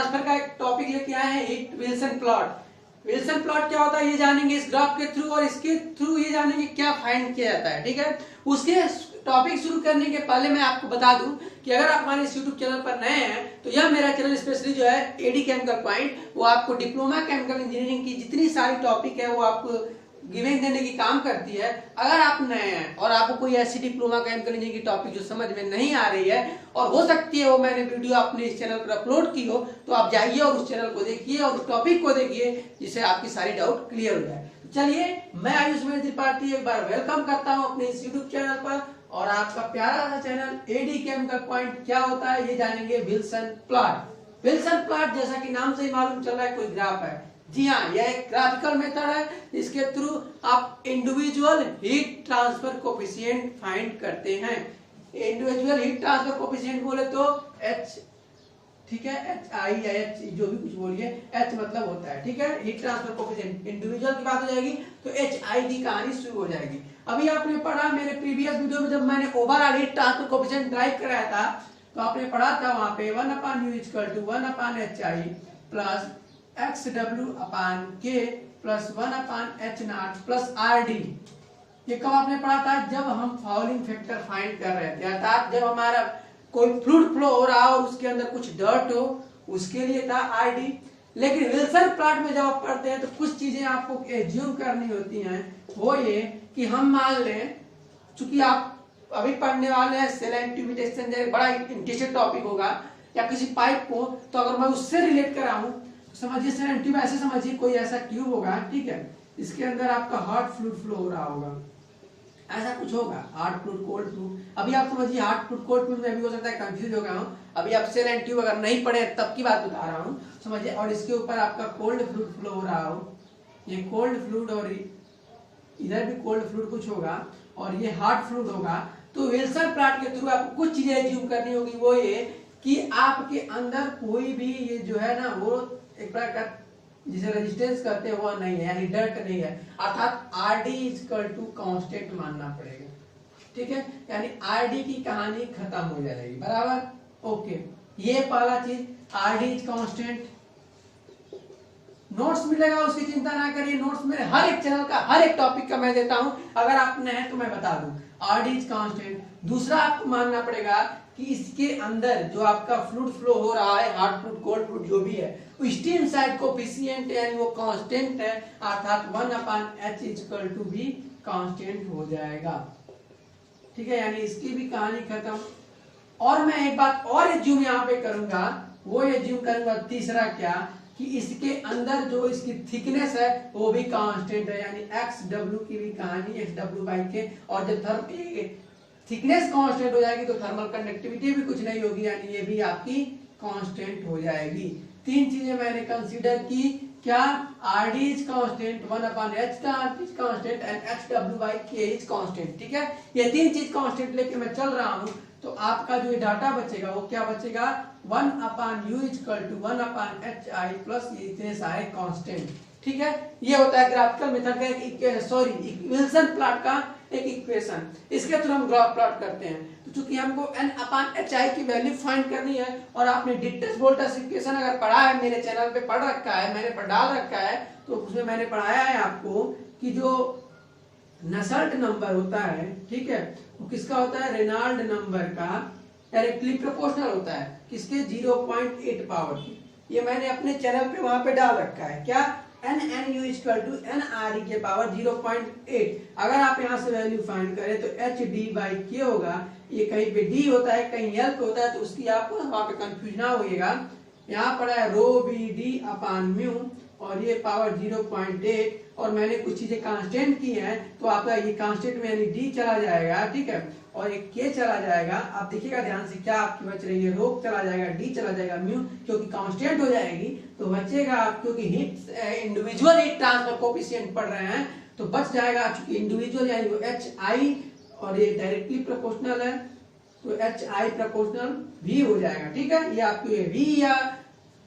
Transfer का एक topic लेके आए हैं, heat Wilson plot. Wilson plot क्या होता है ये जानेंगे इस ग्राफ के थ्रू, और इसके थ्रू ये जानेंगे क्या फाइंड किया जाता है। ठीक है, उसके टॉपिक शुरू करने के पहले मैं आपको बता दूं कि अगर आप हमारे इस यूट्यूब चैनल पर नए हैं तो यह मेरा चैनल स्पेशली जो है एडी केमिकल पॉइंट, वो आपको डिप्लोमा केमिकल इंजीनियरिंग की जितनी सारी टॉपिक है वो आपको गिवन देने की काम करती है। अगर आप नए हैं और आपको कोई ऐसी डिप्लोमा केमिकल इंजीनियरिंग की टॉपिक जो समझ में नहीं आ रही है, और हो सकती है वो मैंने वीडियो अपने इस चैनल पर अपलोड की हो, तो आप जाइए और उस चैनल को देखिए और उस टॉपिक को देखिए जिससे आपकी सारी डाउट क्लियर हो जाए। चलिए, मैं आयुष महेश त्रिपाठी एक बार वेलकम करता हूं अपने इस यूट्यूब चैनल पर, और आपका प्यारा सा चैनल एडी केमिकल पॉइंट। क्या होता है ये जानेंगे विल्सन प्लॉट। विल्सन प्लॉट जैसा कि नाम से ही मालूम चल रहा है कोई ग्राफ है। जी हाँ, यह एक ग्राफिकल मेथड है, इसके थ्रू आप individual heat transfer coefficient find करते हैं। इंडिविजुअल हीट ट्रांसफर कोफिशिएंट बोले तो H, ठीक है, HI या H जो भी कुछ बोलिए, H मतलब होता है, ठीक है, हीट ट्रांसफर कोफिशिएंट। इंडिविजुअल की बात हो जाएगी तो HI की कहानी शुरू हो जाएगी। अभी आपने पढ़ा मेरे प्रीवियस वीडियो में, जब मैंने overall heat transfer coefficient drive कराया था, तो आपने पढ़ा था वहां पे 1/U=1/HI plus XW/K plus 1/H0 plus RD। ये कब आपने पढ़ा था? जब हम फाउलिंग फैक्टर फाइंड कर रहे थे, अर्थात जब हमारा कोई फ्लूइड फ्लो हो रहा हो और उसके अंदर कुछ डर्ट हो, उसके लिए था RD। लेकिन विल्सन प्लॉट में जब आप पढ़ते हैं तो कुछ चीजें आपको एज्यूम करनी होती हैं। वो ये कि हम मान लें, चूंकि आप अभी पढ़ने वाले हैं सेल ट्यूब एक्सचेंजर, बड़ा इंटरेस्टिंग टॉपिक होगा, या किसी पाइप को, तो अगर मैं उससे रिलेट कराऊं, समझिए सेल ट्यूब ऐसे समझिए, कोई ऐसा ट्यूब होगा, ठीक है, इसके अंदर आपका हॉट फ्लूइड फ्लो हो रहा होगा, ऐसा कुछ होगा, हॉट फ्लूइड कोल्ड फ्लूइड। अभी आप समझिए हॉट फ्लूइड कोल्ड फ्लूइड में भी हो सकता है कंफ्यूज हो गया हूं, अभी आप सेल एंड ट्यूब अगर नहीं पढ़े तब की बात बता रहा हूं, समझिए। और इसके ऊपर आपका कोल्ड फ्लूइड फ्लो हो रहा हो, ये कोल्ड फ्लूइड, और इधर भी कोल्ड फ्लूइड कुछ होगा, और ये हॉट फ्लूइड होगा। तो विल्सन प्लॉट के थ्रू आपको कुछ चीजें एज्यूम करनी होगी। वो ये कि आपके अंदर कोई भी ये जो है ना, वो एक प्रकार का जिसे रेजिस्टेंस करते हैं वो नहीं है, यानी डर्ट नहीं है, अर्थात RD कांस्टेंट मानना पड़ेगा, ठीक है, यानी RD की कहानी खत्म हो जाएगी, बराबर, ओके। ये पहला चीज, RD कांस्टेंट। नोट्स मिलेगा, उसकी चिंता ना करिए, नोट्स मेरे हर एक चैनल का हर एक टॉपिक का मैं देता हूं, अगर आप नए हैं तो मैं बता दूं। RD constant. दूसरा आपको मानना पड़ेगा कि इसके अंदर जो आपका फ्लूइड फ्लो हो रहा है, हॉट फ्लूइड कोल्ड फ्लूइड जो भी है, वो स्टीम साइड कोफिशिएंट है, यानी वो कांस्टेंट है, अर्थात 1/H भी कांस्टेंट हो जाएगा, ठीक है, यानी इसकी भी कहानी खत्म। और मैं एक बात और एज्यूम यहाँ पे करूंगा, वो एज्यूम करूंगा तीसरा क्या, कि इसके अंदर जो इसकी थिकनेस है वो भी कांस्टेंट है, यानी XW की भी कहानी XW/K। और जब थिकनेस कांस्टेंट हो जाएगी तो थर्मल कंडक्टिविटी भी कुछ नहीं होगी, यानी ये भी आपकी कांस्टेंट हो जाएगी। तीन चीजें मैंने कंसीडर की, क्या? RD is constant, 1/H is constant and XW/K is constant, ठीक है। ये तीन चीज कांस्टेंट लेके मैं चल रहा हूं, तो आपका जो डाटा बचेगा वो क्या बचेगा? 1/U=1/HI प्लस ये इतने सारे कांस्टेंट, ठीक है। ये होता है ग्राफिकल मेथड का एक विल्सन प्लॉट का एक इक्वेशन। इसके थ्रू हम ग्राफ प्लॉट करते हैं। तो चूंकि हमको N/HI की वैल्यू फाइंड करनी है, और आपने डिटस वोल्टेज इक्वेशन अगर पढ़ा है, मेरे चैनल पे पढ़ रखा है, मैंने डाल रखा है, तो उसमें मैंने पढ़ाया है आपको कि जो नसल्ट नंबर होता है, ठीक है, वो किसका होता है? रेनॉल्ड नंबर का डायरेक्टली प्रोपोर्शनल होता है, किसके? 0.8 पावर की। ये मैंने अपने चैनल पे वहां पे डाल रखा है, क्या? NNU=NRE के पावर 0.8। अगर आप यहाँ से वैल्यू फाइंड करें तो HD/K होगा। ये कहीं पे D होता है, कहीं L पे होता है, तो उसकी आपको वहां पे कंफ्यूज ना होइएगा। यहाँ पड़ा है ρBD/μ, और ये पावर 0.8, और मैंने कुछ चीजें कांस्टेंट की हैं, तो आपका ये कांस्टेंट में यानी D चला जाएगा, ठीक है, और एक K चला जाएगा। आप देखिएगा ध्यान से, क्या आपकी बच रही है? ρ चला जाएगा, D चला जाएगा, म्यू क्योंकि कांस्टेंट हो जाएगी तो बचेगा आप, क्योंकि heat individual heat transfer coefficient पढ़ रहे हैं तो बच जाएगा, चूंकि इंडिविजुअल यानी वो HI, और ये डायरेक्टली प्रोपोर्शनल है तो HI प्रोपोर्शनल V हो जाएगा, ठीक है। ये आपको V या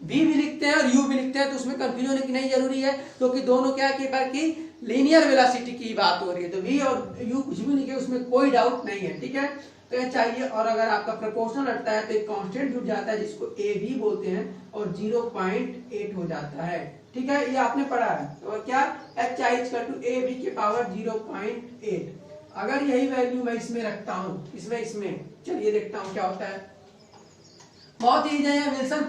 V भी लिखते हैं और U भी लिखते हैं, तो उसमें कंफ्यूज होने की नहीं जरूरी है, क्योंकि दोनों क्या की लीनियर वेलोसिटी की बात हो रही है, तो V और U कुछ भी लिखे उसमें कोई डाउट नहीं है, ठीक है। तो ये चाहिए। और अगर आपका प्रोपोर्शनल रखता है तो एक कांस्टेंट जुड़ जाता है जिसको ए बी बोलते हैं और 0.8 हो जाता है। ठीक है, ये आपने पढ़ा है। तो क्या H I equal to A B के पावर 0.8। अगर यही वैल्यू मैं इसमें रखता हूँ, इसमें चलिए देखता हूँ क्या होता है। बहुत ईजी है। विल्सन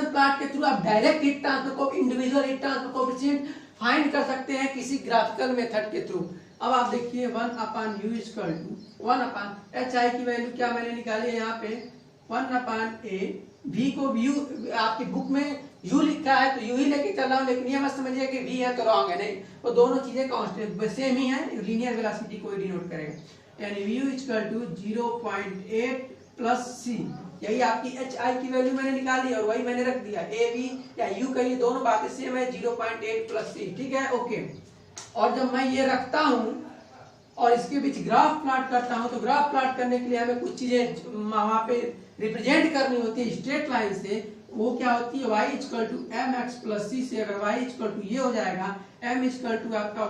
प्लॉट के थ्रू आप डायरेक्ट हीट ट्रांसफर को, individual heat transfer coefficient find कर सकते हैं किसी ग्राफिकल मेथड के थ्रू। अब आप देखिए 1/u इक्वल टू 1/hi की वैल्यू क्या मैंने निकाली है यहाँ पे 1/a। v को u आपकी बुक में u लिखा है तो u ही लेके चल रहा हूँ, लेकिन ये मत समझिए कि v है तो रॉन्ग है, नहीं, वो दोनों चीजें कांस्टेंट सेम ही है, लीनियर वेलोसिटी को डिनोट करेगा। यानी v equal to 0.8 plus c, यही आपकी hi की वैल्यू मैंने निकाली और वही मैंने रख दिया। a v या u कहिए, दोनों बातें सेम है, 0.8 प्लस c। ठीक है, ओके। और जब मैं ये रखता हूं और इसके बीच ग्राफ प्लॉट करता हूं तो ग्राफ प्लॉट करने के लिए हमें कुछ चीजें वहां पे रिप्रेजेंट करनी होती है स्ट्रेट लाइन से। वो क्या होती है, y equal to M X plus C से अगर y इक्वल टू ये हो जाएगा, m इक्वल टू आपका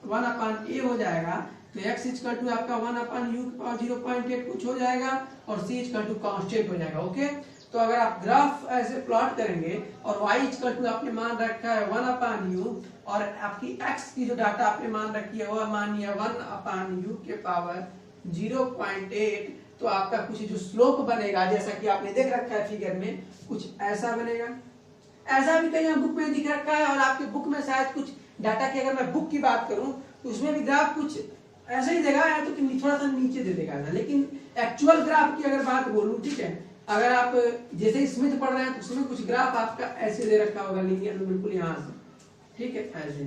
1/a हो जाएगा, तो x इक्वल टू आपका 1/u और 0.8 कुछ हो जाएगा और c इक्वल टू कांस्टेंट हो जाएगा। ओके, तो अगर आप ग्राफ ऐसे प्लॉट करेंगे और y इक्वल टू आपने मान रखा है 1/u और आपकी x की जो डाटा आपने मान रखी है वो मानिए 1/u के पावर 0.8, तो आपका कुछ जो स्लोप बनेगा जैसा कि आपने देख रखा है फिगर में, कुछ ऐसा बनेगा। ऐसा भी कहीं बुक में दिख रखा है और आपके बुक में शायद कुछ डाटा की, अगर मैं बुक की बात करूं तो उसमें भी ग्राफ कुछ ऐसा ही देगा या तो थोड़ा सा नीचे दे देगा, लेकिन एक्चुअल ग्राफ की अगर बात बोलूं, ठीक है, अगर आप जैसे स्मिथ पढ़ रहे हैं तो उसमें कुछ ग्राफ आपका ऐसे दे रखा होगा लीनियर में, बिल्कुल यहाँ से, ठीक है, ऐसे,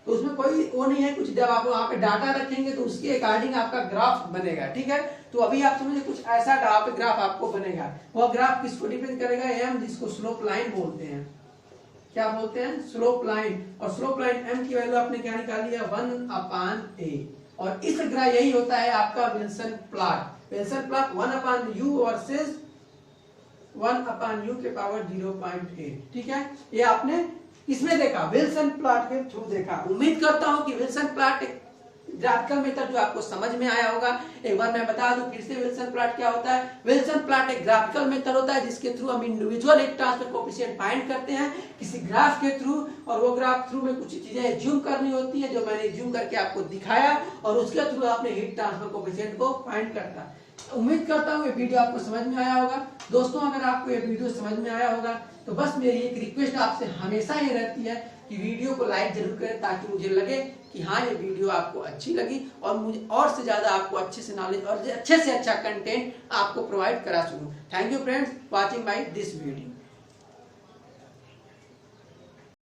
तो उसमें कोई वो नहीं है कुछ। जब आप वहां पे डाटा रखेंगे तो उसके अकॉर्डिंग आपका ग्राफ बनेगा। ठीक है, तो अभी आप समझे कुछ ऐसा ग्राफ आपको बनेगा। वह ग्राफ किसको डिपेंड करेगा, एम, जिसको स्लोप लाइन बोलते हैं। क्या बोलते हैं, स्लोप लाइन। और स्लोप लाइन एम की वैल्यू आपने क्या निकाली है 1/a। और इस ग्राफ यही होता है आपका Wilson plot. Wilson plot 1/u versus 1/u के पावर 0.8। ठीक है, ये आपने इसमें देखा, विल्सन प्लॉट के थ्रू देखा। उम्मीद करता हूं कि विल्सन प्लॉट ग्राफिकल मेथड जो आपको समझ में आया होगा। एक बार मैं बता दूं फिर से विल्सन प्लॉट क्या होता है। विल्सन प्लॉट एक ग्राफिकल मेथड होता है जिसके थ्रू हम individual heat transfer coefficient find करते हैं किसी ग्राफ के थ्रू, और वो ग्राफ थ्रू में कुछ चीजें ज्यूम करनी होती है जो मैंने ज्यूम करके आपको दिखाया, और उसके थ्रू आपने हीट ट्रांसफर कोएफिशिएंट को फाइंड करता है। उम्मीद करता हूँ ये वीडियो आपको समझ में आया होगा। दोस्तों, अगर आपको ये वीडियो समझ में आया होगा तो बस मेरी एक रिक्वेस्ट आपसे हमेशा ये रहती है कि वीडियो को लाइक जरूर करें, ताकि मुझे लगे कि हाँ ये वीडियो आपको अच्छी लगी और मुझे और से ज्यादा आपको अच्छे से नॉलेज और अच्छे से अच्छा कंटेंट आपको प्रोवाइड करा सकूं। Thank you friends watching my this video.